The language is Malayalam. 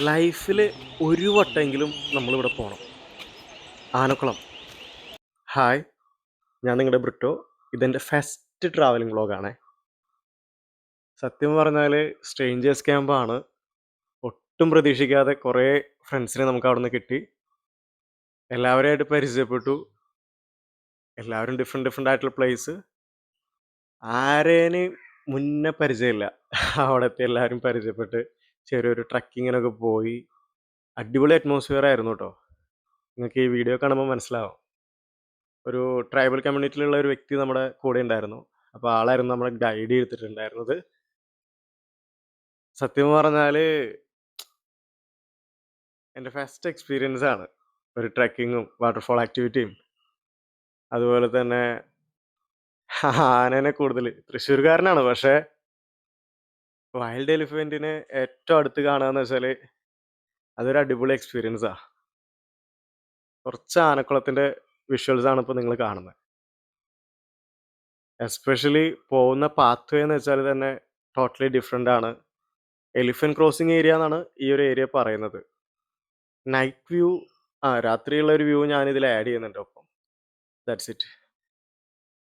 ലൈഫിൽ ഒരു വട്ടമെങ്കിലും നമ്മളിവിടെ പോകണം. ആനക്കുളം. ഹായ്, ഞാൻ നിങ്ങളുടെ ബ്രിട്ടോ. ഇതെൻ്റെ ഫസ്റ്റ് ട്രാവലിംഗ് വ്ളോഗാണേ. സത്യം പറഞ്ഞാൽ സ്ട്രേഞ്ചേഴ്സ് ക്യാമ്പാണ്. ഒട്ടും പ്രതീക്ഷിക്കാതെ കുറേ ഫ്രണ്ട്സിനെ നമുക്ക് അവിടെ നിന്ന് കിട്ടി. എല്ലാവരെയായിട്ട് പരിചയപ്പെട്ടു. എല്ലാവരും ഡിഫറെൻ്റ് ആയിട്ടുള്ള പ്ലേസ്. ആരേന് മുന്നേ പരിചയമില്ല. അവിടെ എത്തി എല്ലാവരും പരിചയപ്പെട്ട് ചെറിയൊരു ട്രക്കിങ്ങിനൊക്കെ പോയി. അടിപൊളി അറ്റ്മോസ്ഫിയർ ആയിരുന്നു കേട്ടോ. നിങ്ങൾക്ക് ഈ വീഡിയോ കാണുമ്പോൾ മനസ്സിലാവും. ഒരു ട്രൈബൽ കമ്മ്യൂണിറ്റിയിലുള്ള ഒരു വ്യക്തി നമ്മുടെ കൂടെ ഉണ്ടായിരുന്നു. അപ്പോൾ ആളായിരുന്നു നമ്മളെ ഗൈഡ് ചെയ്തിട്ടുണ്ടായിരുന്നത്. സത്യം പറഞ്ഞാൽ എൻ്റെ ഫസ്റ്റ് എക്സ്പീരിയൻസ് ആണ് ഒരു ട്രക്കിങ്ങും വാട്ടർഫോൾ ആക്ടിവിറ്റിയും. അതുപോലെ തന്നെ ആനേനെ കൂടുതൽ തൃശ്ശൂർക്കാരനാണ്, പക്ഷേ വൈൽഡ് എലിഫൻറ്റിനെ ഏറ്റവും അടുത്ത് കാണുക എന്ന് വെച്ചാൽ അതൊരു അടിപൊളി എക്സ്പീരിയൻസാണ്. കുറച്ച് ആനക്കുളത്തിൻ്റെ വിഷ്വൽസ് ആണ് ഇപ്പോൾ നിങ്ങൾ കാണുന്നത്. എസ്പെഷ്യലി പോകുന്ന പാത്ത് വേ എന്ന് വെച്ചാൽ തന്നെ ടോട്ടലി ഡിഫറെൻ്റ് ആണ്. എലിഫന്റ് ക്രോസിംഗ് ഏരിയ എന്നാണ് ഈ ഒരു ഏരിയ പറയുന്നത്. നൈറ്റ് വ്യൂ, രാത്രിയുള്ള ഒരു വ്യൂ ഞാനിതിൽ ആഡ് ചെയ്യുന്നുണ്ട് ഒപ്പം. That's it.